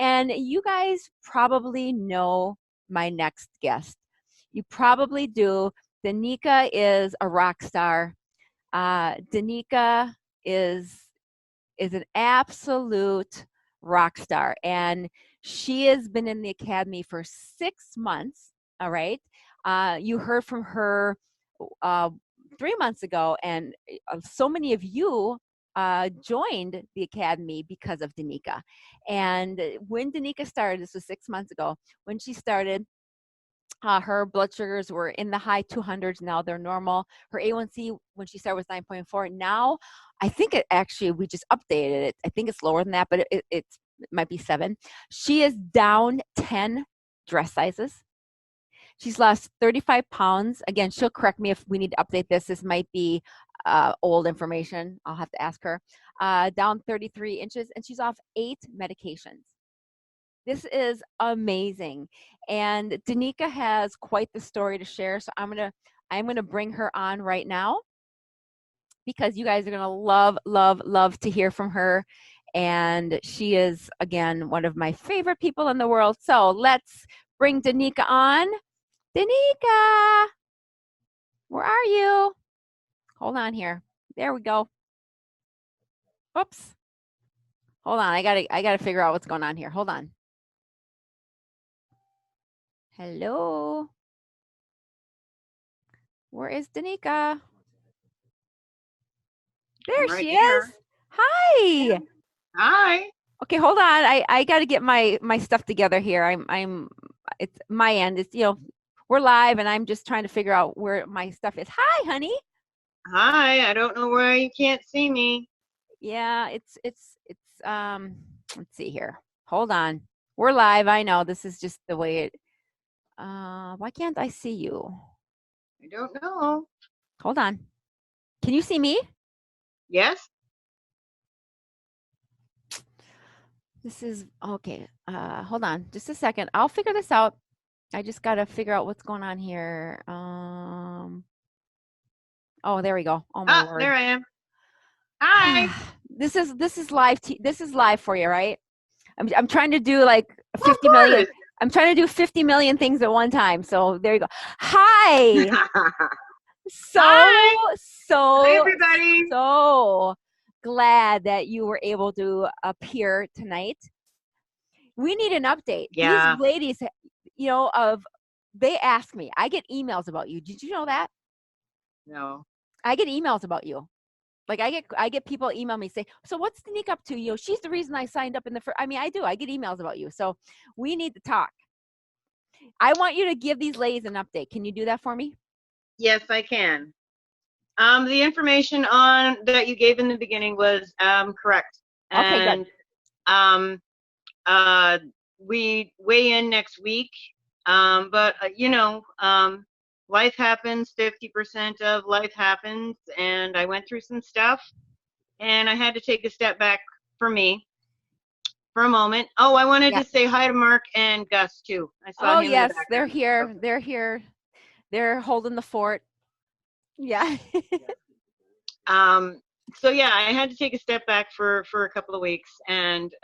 And you guys probably know my next guest. You probably do. Danica is a rock star. Danica is an absolute rock star, and she has been in the academy for 6 months. All right, you heard from her uh, 3 months ago, and so many of you joined the academy because of Danica. And when Danica started, this was 6 months ago, when she started, her blood sugars were in the high 200s. Now they're normal. Her A1C when she started was 9.4. Now, I think it actually, we just updated it. I think it's lower than that, but it might be 7. She is down 10 dress sizes. She's lost 35 pounds. Again, she'll correct me if we need to update this. This might be old information. I'll have to ask her. Down 33 inches, and she's off 8 medications. This is amazing. And Danica has quite the story to share. So I'm gonna bring her on right now, because you guys are gonna love to hear from her. And she is, again, one of my favorite people in the world. So let's bring Danica on. Danica, where are you? Hold on here. There we go. Oops. Hold on. I gotta figure out what's going on here. Hold on. Hello. Where is Danica? There right she here. is. Hi. Hi. Okay, hold on. I got to get my stuff together here. It's my end. It's, we're live, and I'm just trying to figure out where my stuff is. Hi, honey. Hi. I don't know why you can't see me. Yeah, it's let's see here. Hold on. We're live. I know this is just the way it. Why can't I see you? I don't know. Hold on. Can you see me? Yes. This is okay. Hold on just a second. I'll figure this out. I just got to figure out what's going on here. Oh, there we go. Oh my word. There I am. Hi. This is live. This is live for you, right? I'm trying to do like 50 million. I'm trying to do 50 million things at one time. So there you go. Hi. Hi. So Hi, everybody. So glad that you were able to appear tonight. We need an update. Yeah. These ladies, they ask me. I get emails about you. Did you know that? No. I get emails about you. Like I get people email me say, so what's Danica up to? She's the reason I signed up in the first. I mean, I do. I get emails about you. So we need to talk. I want you to give these ladies an update. Can you do that for me? Yes, I can. The information on that you gave in the beginning was correct. Okay, and, good. We weigh in next week. But life happens. 50% of life happens, and I went through some stuff, and I had to take a step back for me for a moment. Oh, I wanted to say hi to Mark and Gus too. I saw him in the background. They're here. They're here. They're holding the fort. Yeah. So yeah, I had to take a step back for a couple of weeks and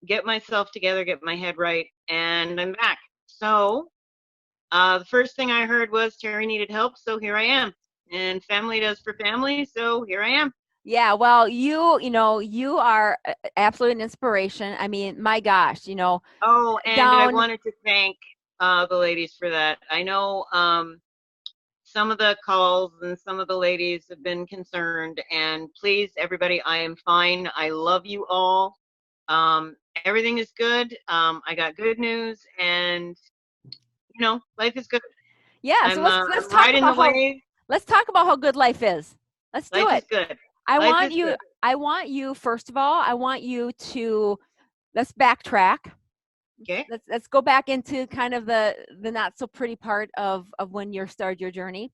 get myself together, get my head right, and I'm back. So the first thing I heard was Terry needed help, so here I am. And family does for family, so here I am. Yeah, well, you are absolute inspiration. I mean, my gosh, Oh, and I wanted to thank the ladies for that. I know some of the calls and some of the ladies have been concerned, and please, everybody, I am fine. I love you all. Everything is good. I got good news, and life is good. Yeah, so let's talk about how good life is. Let's do it. Life is good. I want you, first of all, I want you to, let's backtrack. Okay. Let's go back into kind of the not so pretty part of when you started your journey.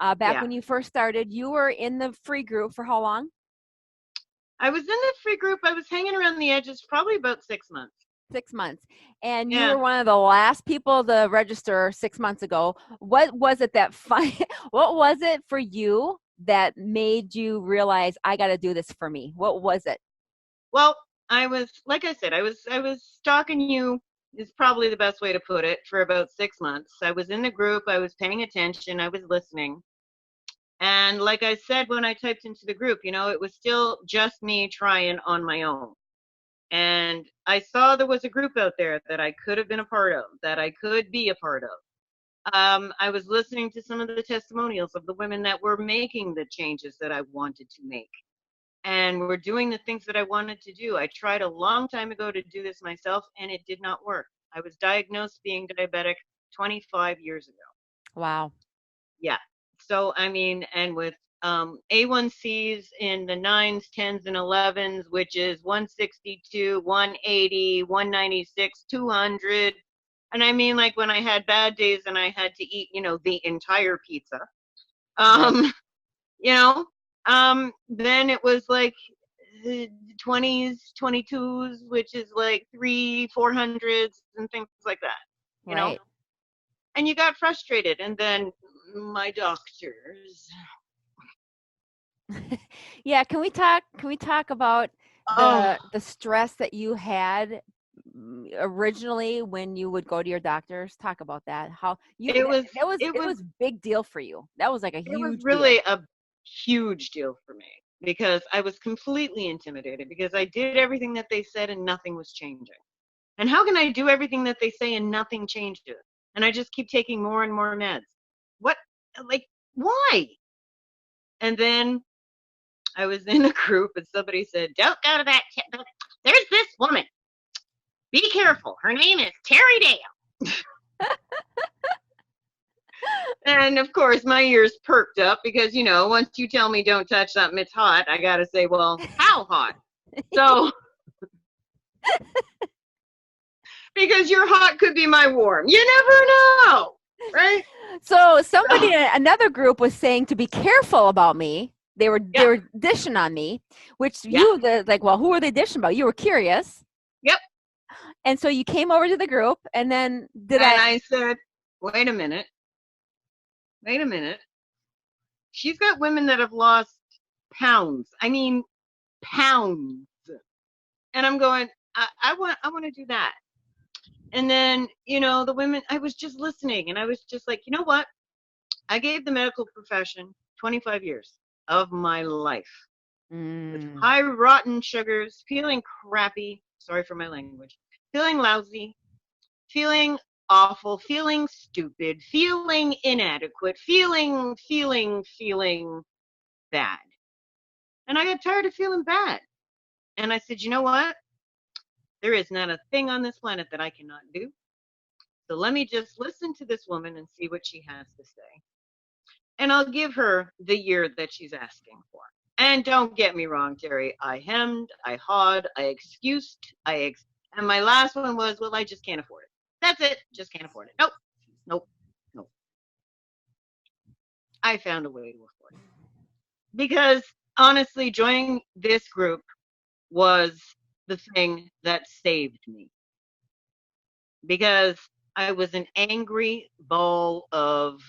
When you first started, you were in the free group for how long? I was in the free group. I was hanging around the edges probably about 6 months. 6 months. And you were one of the last people to register 6 months ago. What was it what was it for you that made you realize I got to do this for me? What was it? Well, like I said, I was stalking you is probably the best way to put it for about 6 months. I was in the group, I was paying attention, I was listening. And like I said, when I typed into the group, it was still just me trying on my own. And I saw there was a group out there that I could have been a part of, that I could be a part of. I was listening to some of the testimonials of the women that were making the changes that I wanted to make and were doing the things that I wanted to do. I tried a long time ago to do this myself, and it did not work. I was diagnosed being diabetic 25 years ago. Wow. Yeah. So, I mean, and with A1Cs in the 9s, 10s, and 11s, which is 162, 180, 196, 200. And I mean, like when I had bad days and I had to eat, the entire pizza, Right. you know, then it was like 20s, 22s, which is like 400s and things like that, you know, Right. and you got frustrated. And then my doctors. Yeah, can we talk about Oh, the stress that you had originally when you would go to your doctors? Talk about that. How you it was, it it was, was big deal for you. That was like a it was huge really deal. a huge deal for me because I was completely intimidated because I did everything that they said and nothing was changing. And how can I do everything that they say and nothing changes? And I just keep taking more and more meds. What, like, why? And then I was in a group and somebody said, don't go to that. There's this woman. Be careful. Her name is Terry Dale. And of course, my ears perked up because, once you tell me don't touch something, it's hot, I got to say, well, how hot? So, because your hot could be my warm. You never know, right? So somebody So, in another group was saying to be careful about me. They were yep, dishing on me, which yep, you like. Well, who are they dishing about? You were curious, yep. and so you came over to the group, and then did And I? I said, wait a minute, wait a minute. She's got women that have lost pounds. I mean, pounds. And I'm going, I want to do that. And then, the women, I was just listening and I was just like, you know what? I gave the medical profession 25 years of my life with Mm, high rotten sugars, feeling crappy. Sorry for my language. Feeling lousy, feeling awful, feeling stupid, feeling inadequate, feeling bad. And I got tired of feeling bad. And I said, you know what? There is not a thing on this planet that I cannot do. So let me just listen to this woman and see what she has to say. And I'll give her the year that she's asking for. And don't get me wrong, Terry. I hemmed, I hawed, I excused, and my last one was, well, I just can't afford it. That's it. Just can't afford it. Nope, nope, nope. I found a way to afford it. Because honestly, joining this group was the thing that saved me. Because I was an angry ball of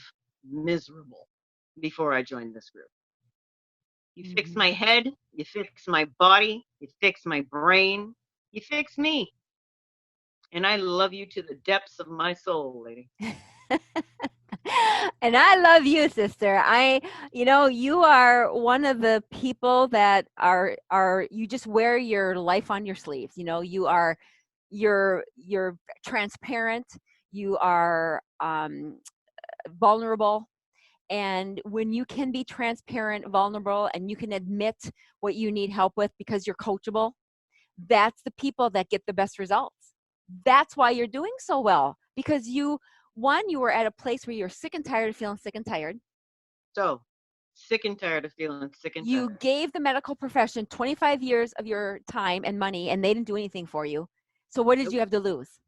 miserable before I joined this group. You fix my mhm. head, you fix my body, you fix my brain, you fix me. And I love you to the depths of my soul, lady. And I love you, sister. You are one of the people that are you just wear your life on your sleeves. You're transparent. You are vulnerable. And when you can be transparent, vulnerable, and you can admit what you need help with because you're coachable, that's the people that get the best results. That's why you're doing so well, because you were at a place where you're sick and tired of feeling sick and tired. So, sick and tired of feeling sick and You tired. gave the medical profession 25 years of your time and money, and they didn't do anything for you. So what did Nope, you have to lose?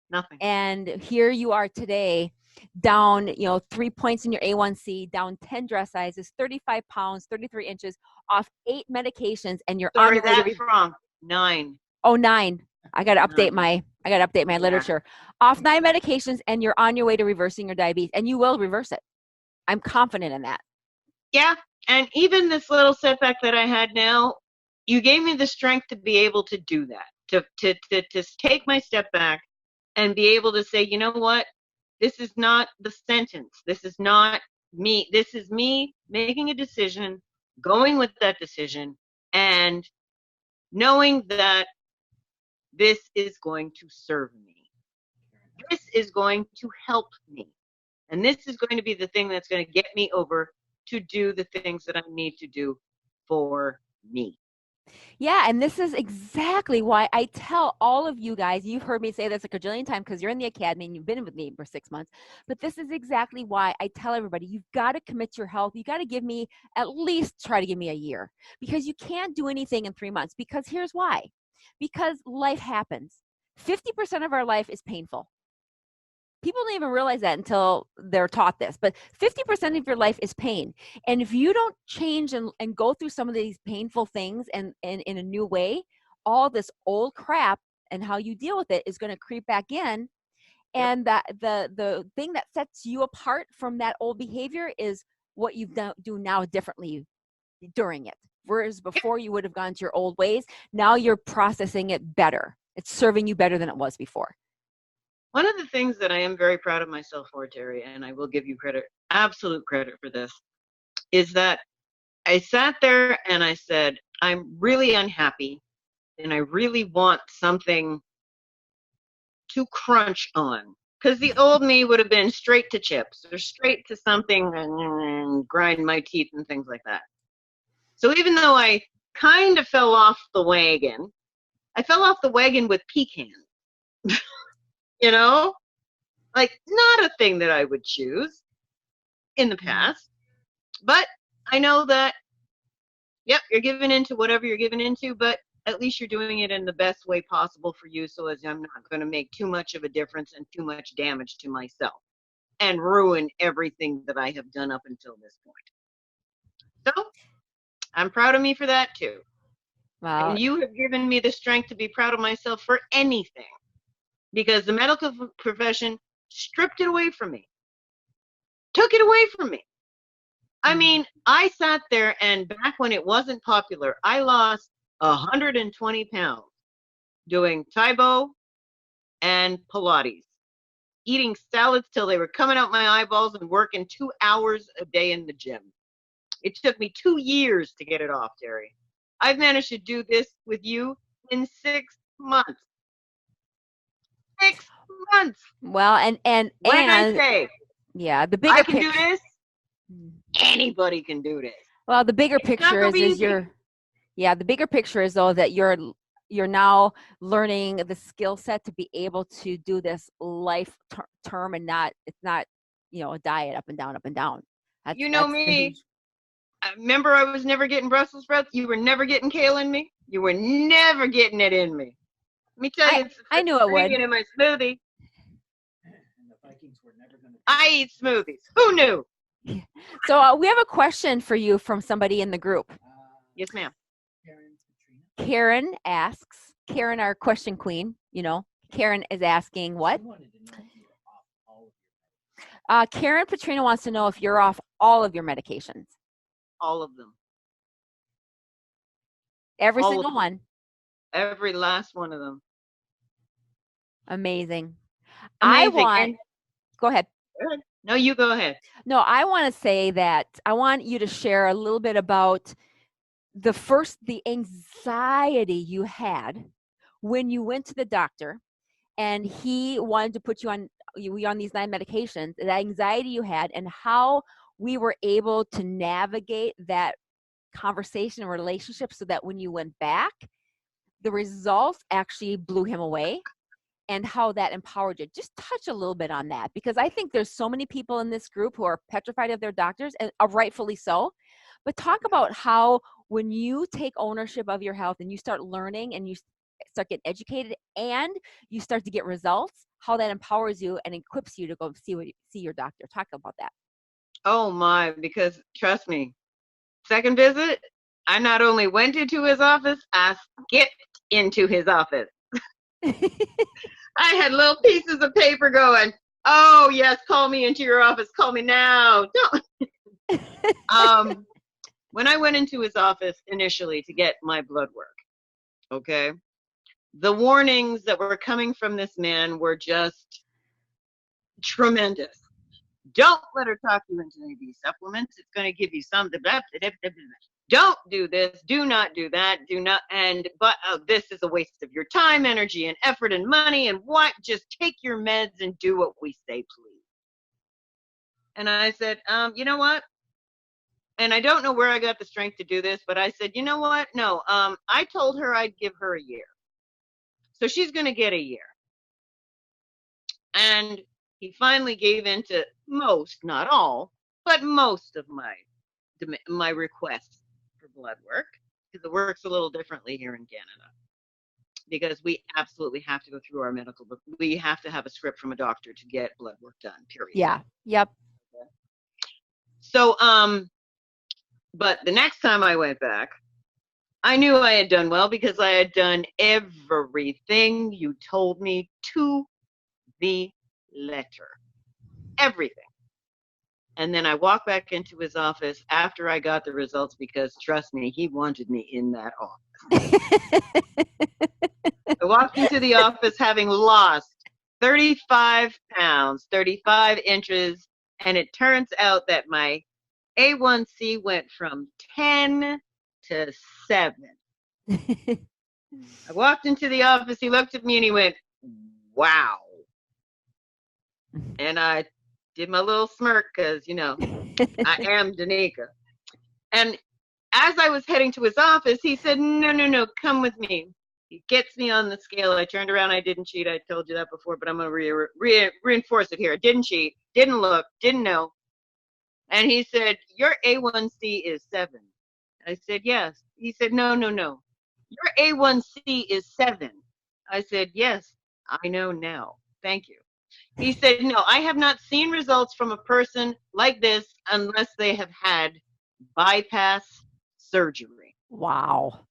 nothing. And here you are today, down 3 points in your A1C, down 10 dress sizes, 35 pounds, 33 inches, off 8 medications, and you're on Sorry, your way to that's wrong. 9. oh, 9. Nine. I got to update my Yeah. literature. Off 9 medications, and you're on your way to reversing your diabetes, and you will reverse it. I'm confident in that. Yeah. And even this little setback that I had now, you gave me the strength to be able to do that, to take my step back and be able to say, you know what? This is not the sentence. This is not me. This is me making a decision, going with that decision, and knowing that this is going to serve me. This is going to help me. And this is going to be the thing that's going to get me over to do the things that I need to do for me. Yeah, and this is exactly why I tell all of you guys, you've heard me say this a gajillion times because you're in the academy and you've been with me for 6 months, but this is exactly why I tell everybody, you've got to commit to your health. You got to give me, at least try to give me a year, because you can't do anything in 3 months, because here's why. Because life happens. 50% of our life is painful. People don't even realize that until they're taught this, but 50% of your life is pain. And if you don't change and go through some of these painful things and in a new way, all this old crap and how you deal with it is going to creep back in. And that the thing that sets you apart from that old behavior is what you do now differently during it. Whereas before you would have gone to your old ways, now you're processing it better. It's serving you better than it was before. One of the things that I am very proud of myself for, Terry, and I will give you credit, absolute credit for this, is that I sat there and I said, I'm really unhappy and I really want something to crunch on. Because the old me would have been straight to chips or straight to something and grind my teeth and things like that. So even though I kind of fell off the wagon, I fell off the wagon with pecans. You know? Like, not a thing that I would choose in the past. But I know that, yep, you're giving into whatever you're giving into, but at least you're doing it in the best way possible for you, so as I'm not going to make too much of a difference and too much damage to myself and ruin everything that I have done up until this point. So I'm proud of me for that too. Wow. And you have given me the strength to be proud of myself for anything, because the medical profession stripped it away from me, took it away from me. I mean, I sat there, and back when it wasn't popular, I lost 120 pounds doing Taebo and Pilates, eating salads till they were coming out my eyeballs and working 2 hours a day in the gym. It took me 2 years to get it off, Terry. I've managed to do this with you in 6 months. 6 months. Well, and What did I say? Yeah, the bigger I can picture. do this. Anybody can do this. Well, the bigger picture is the bigger picture is though that you're now learning the skill set to be able to do this life term, and it's not a diet up and down, up and down. That's me. Remember, I was never getting Brussels sprouts. You were never getting kale in me. You were never getting it in me. Let me tell you, it's I knew it would. in my smoothie. I eat smoothies. Who knew? So we have a question for you from somebody in the group. Yes, ma'am. Karen asks, Karen, our question queen, Karen is asking what? Karen Petrina wants to know if you're off all of your medications. All of them. Every single one. Every last one of them. Amazing. Amazing. Go ahead. No, you go ahead. No, I want to say that I want you to share a little bit about the anxiety you had when you went to the doctor and he wanted to put you on these 9 medications, the anxiety you had, and how we were able to navigate that conversation and relationship so that when you went back, the results actually blew him away, and how that empowered you. Just touch a little bit on that, because I think there's so many people in this group who are petrified of their doctors, and rightfully so. But talk about how when you take ownership of your health and you start learning and you start getting educated and you start to get results, how that empowers you and equips you to go see your doctor. Talk about that. Oh my, because trust me, second visit, I not only went into his office, I skipped into his office. I had little pieces of paper going, oh yes, call me into your office, call me now. Don't. when I went into his office initially to get my blood work, okay, the warnings that were coming from this man were just tremendous. Don't let her talk you into any of these supplements. It's going to give you some. Don't do this. Do not do that. Do not. But this is a waste of your time, energy, and effort and money. And what? Just take your meds and do what we say, please. And I said, you know what? And I don't know where I got the strength to do this, but I said, you know what? No, I told her I'd give her a year. So she's going to get a year. And he finally gave in to most, not all, but most of my requests for blood work, because it works a little differently here in Canada. Because we absolutely have to go through our medical book. We have to have a script from a doctor to get blood work done, period. Yeah. Yep. So, but the next time I went back, I knew I had done well because I had done everything you told me to the letter. Everything. And then I walked back into his office after I got the results because, trust me, he wanted me in that office. I walked into the office having lost 35 pounds, 35 inches, and it turns out that my A1C went from 10 to 7. I walked into the office, he looked at me and he went, wow. And I did my little smirk because, you know, I am Nika. And as I was heading to his office, he said, no, come with me. He gets me on the scale. I turned around. I didn't cheat. I told you that before, but I'm going to reinforce it here. I didn't cheat, didn't look, didn't know. And he said, your A1C is 7. I said, yes. He said, no. Your A1C is 7. I said, yes, I know now. Thank you. He said, no, I have not seen results from a person like this unless they have had bypass surgery. Wow.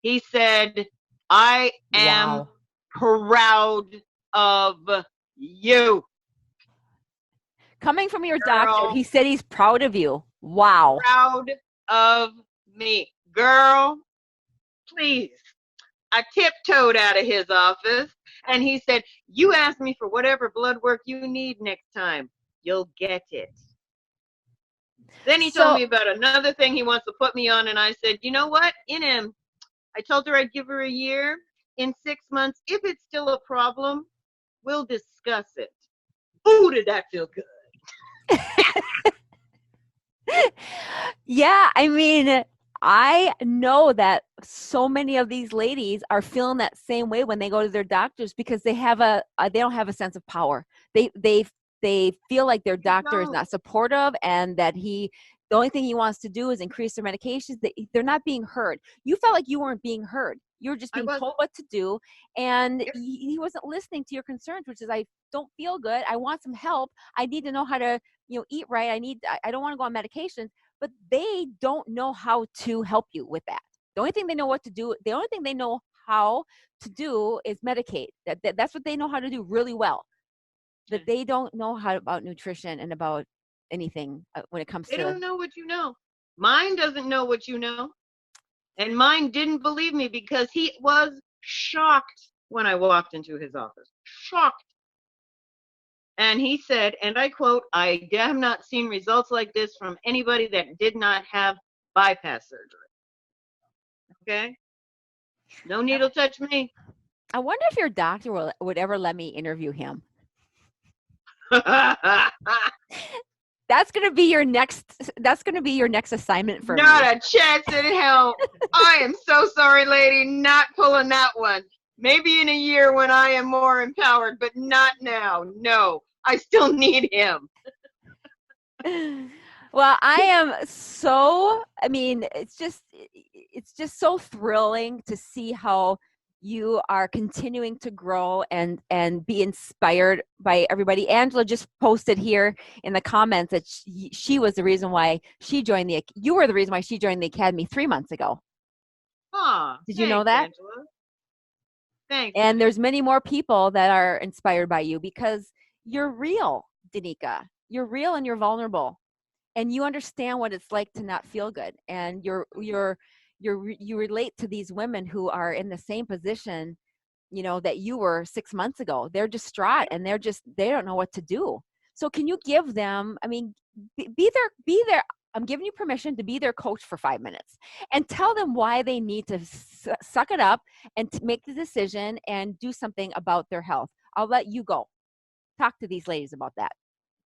He said, I am proud of you. Coming from your doctor, he said he's proud of you. Wow. Proud of me. Girl, please. I tiptoed out of his office and he said, you ask me for whatever blood work you need next time. You'll get it. Then he told me about another thing he wants to put me on, and I said, you know what? I told her I'd give her a year. In 6 months, if it's still a problem, we'll discuss it. Ooh, did that feel good? Yeah, I mean, I know that so many of these ladies are feeling that same way when they go to their doctors because they don't have a sense of power. They feel like their doctor is not supportive and that the only thing he wants to do is increase their medications. They're not being heard. You felt like you weren't being heard. You were just being told what to do, and he wasn't listening to your concerns, which is, I don't feel good. I want some help. I need to know how to, eat right. I don't want to go on medications, but they don't know how to help you with that. The only thing they know what to do, the only thing they know how to do is medicate. That's what they know how to do really well. But they don't know about nutrition and about anything when it comes to. They don't know what you know. Mine doesn't know what you know. And mine didn't believe me because he was shocked when I walked into his office. Shocked. And he said, and I quote, I have not seen results like this from anybody that did not have bypass surgery. Okay? No needle touch me. I wonder if your doctor would ever let me interview him. That's going to be your next assignment for me. Not a chance in hell. I am so sorry, lady, not pulling that one. Maybe in a year when I am more empowered, but not now. No, I still need him. Well, it's just so thrilling to see how you are continuing to grow and be inspired by everybody. Angela just posted here in the comments that she was the reason why you were the reason why she joined the Academy 3 months ago. Did you know that? Angela. Thanks. And there's many more people that are inspired by you because you're real, Nika. You're real and you're vulnerable. and you understand what it's like to not feel good, and you relate to these women who are in the same position, you know, that you were 6 months ago. They're distraught and they don't know what to do. So can you give them, I mean, be their, I'm giving you permission to be their coach for 5 minutes and tell them why they need to suck it up and to make the decision and do something about their health. I'll let you go. Talk to these ladies about that.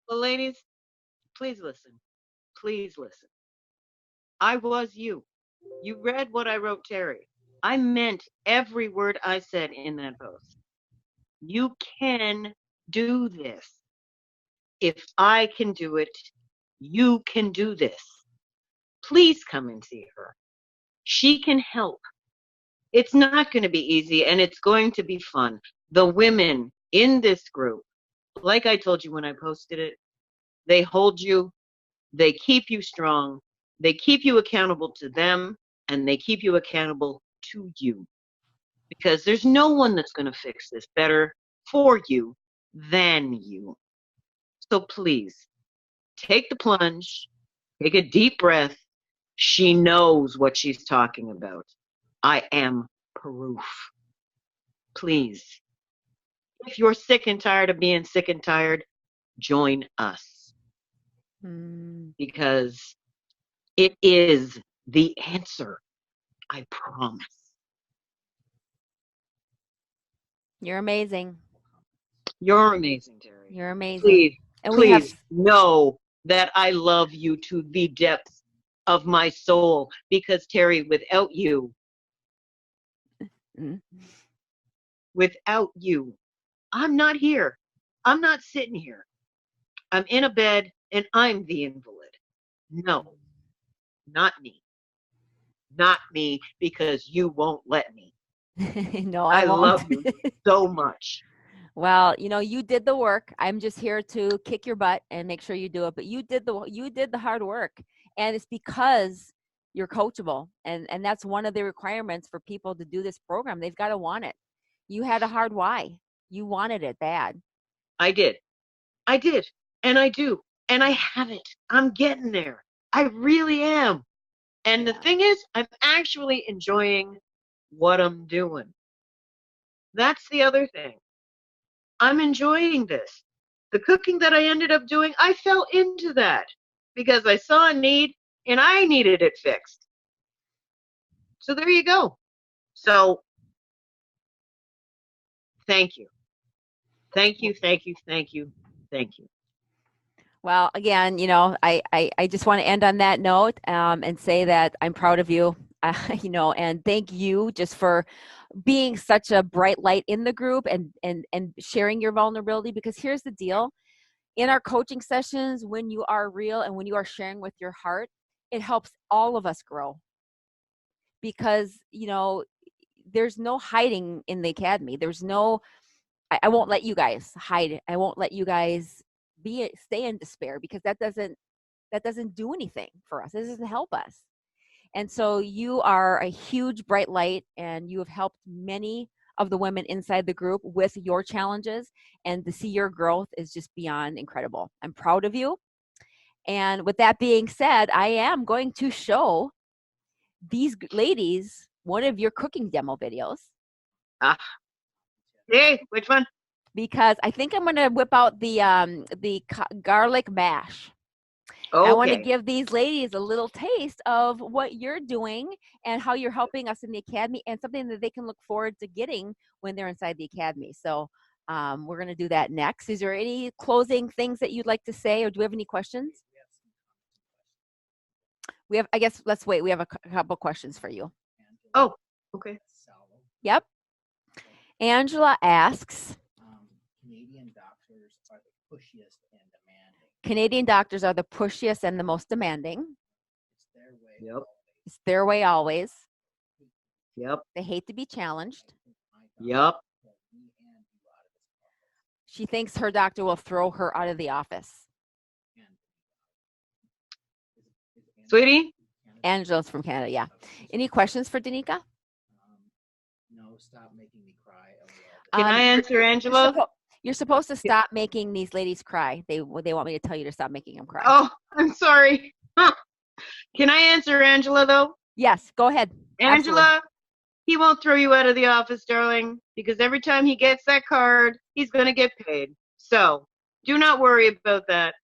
Well, ladies, please listen. Please listen. I was you. You read what I wrote, Terry. I meant every word I said in that post. You can do this. If I can do it, you can do this. Please come and see her. She can help. It's not going to be easy, and it's going to be fun. The women in this group, like I told you when I posted it, they hold you, they keep you strong, they keep you accountable to them, and they keep you accountable to you. Because there's no one that's going to fix this better for you than you. So please, take the plunge, take a deep breath. She knows what she's talking about. I am proof. Please, if you're sick and tired of being sick and tired, join us. Because it is the answer. I promise. You're amazing. You're amazing, Terry. You're amazing. Please, and please know that I love you to the depths of my soul, because Terry, without you, I'm not here. I'm not sitting here. I'm in a bed and I'm the invalid. No, not me. Not me, because you won't let me. No, I won't. Love you so much. Well, you know, you did the work. I'm just here to kick your butt and make sure you do it. But you did the hard work, and it's because you're coachable, and that's one of the requirements for people to do this program. They've got to want it. You had a hard why. You wanted it bad. I did, and I do, and I have it. I'm getting there. I really am. And the thing is, I'm actually enjoying what I'm doing. That's the other thing. I'm enjoying this. The cooking that I ended up doing, I fell into that because I saw a need and I needed it fixed. So there you go. So thank you. Thank you, thank you, thank you, thank you. Well, again, you know, I just want to end on that note and say that I'm proud of you, you know, and thank you just for being such a bright light in the group and sharing your vulnerability. Because here's the deal. In our coaching sessions, when you are real and when you are sharing with your heart, it helps all of us grow. Because, you know, there's no hiding in the academy. There's no, I won't let you guys hide. I won't let you guys stay in despair, because that doesn't do anything for us. It doesn't help us. And so you are a huge bright light, and you have helped many of the women inside the group with your challenges, and to see your growth is just beyond incredible. I'm proud of you. And with that being said, I am going to show these ladies one of your cooking demo videos. Hey, which one? Because I think I'm going to whip out the garlic mash. Okay. I want to give these ladies a little taste of what you're doing and how you're helping us in the academy, and something that they can look forward to getting when they're inside the academy. So we're going to do that next. Is there any closing things that you'd like to say, or do we have any questions? We have, I guess, let's wait. We have a couple questions for you. Oh, okay. Yep. Angela asks, Canadian doctors are the pushiest and demanding. Canadian doctors are the pushiest and the most demanding. It's their way. Yep. It's their way always. Yep. They hate to be challenged. Yep. She thinks her doctor will throw her out of the office. Sweetie? Angela's from Canada, yeah. Any questions for Danica? No, stop making me cry. Can I answer Angela? You're supposed to stop making these ladies cry. They want me to tell you to stop making them cry. Oh, I'm sorry. Can I answer Angela, though? Yes, go ahead. Angela, Absolutely. he won't throw you out of the office, darling, because every time he gets that card, he's going to get paid. So do not worry about that.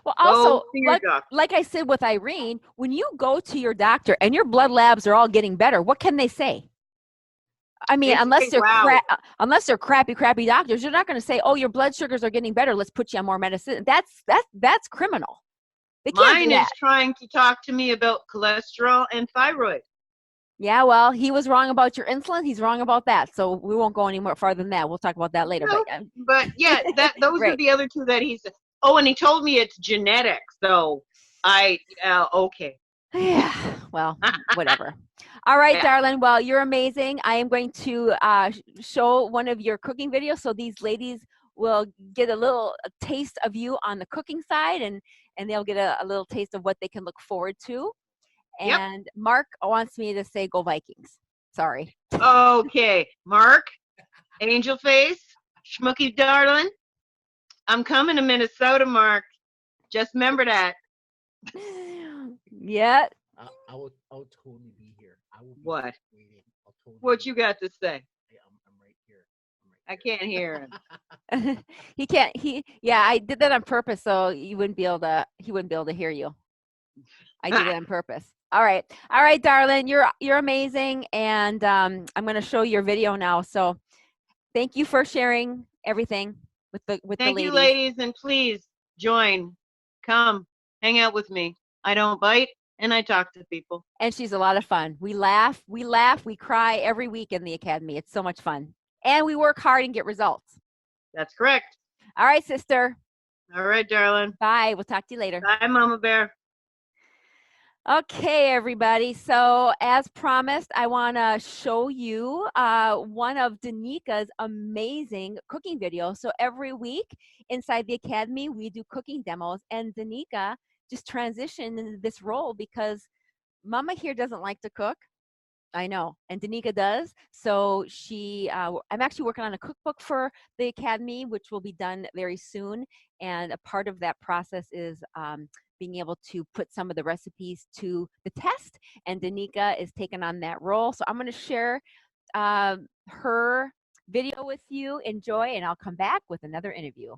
Well, also, like I said with Irene, when you go to your doctor and your blood labs are all getting better, what can they say? I mean, unless they're crappy doctors, you're not going to say, "Oh, your blood sugars are getting better. Let's put you on more medicine." That's criminal. They can't do that. Mine is trying to talk to me about cholesterol and thyroid. Yeah, well, he was wrong about your insulin. He's wrong about that. So we won't go any more farther than that. We'll talk about that later. No, but yeah, those are the other two that he said. Oh, and he told me it's genetic. So okay. Yeah, well, whatever. All right, darling. Well, you're amazing. I am going to show one of your cooking videos so these ladies will get a taste of you on the cooking side, and they'll get a little taste of what they can look forward to. And Mark wants me to say go Vikings. Sorry. Okay, Mark, Angel Face, Schmooky Darling, I'm coming to Minnesota, Mark. Just remember that. Yeah. I'll totally be here. I will be what? waiting. What you got to say? I'm right here. I can't hear him. He can't. I did that on purpose so he wouldn't be able to hear you. I did it on purpose. All right, darling. You're amazing, and I'm going to show your video now. So, thank you for sharing everything with the ladies. Thank you, ladies, and please join. Come, hang out with me. I don't bite, and I talk to people. And she's a lot of fun. We laugh, we cry every week in the academy. It's so much fun, and we work hard and get results. That's correct. All right, sister. All right, darling. Bye. We'll talk to you later. Bye, Mama Bear. Okay, everybody. So as promised, I want to show you one of Danika's amazing cooking videos. So every week inside the academy, we do cooking demos, and Danika just transitioned into this role because Mama here doesn't like to cook. I know, and Danika does. So I'm actually working on a cookbook for the academy, which will be done very soon. And a part of that process is being able to put some of the recipes to the test. And Danika is taking on that role. So I'm going to share her video with you. Enjoy, and I'll come back with another interview.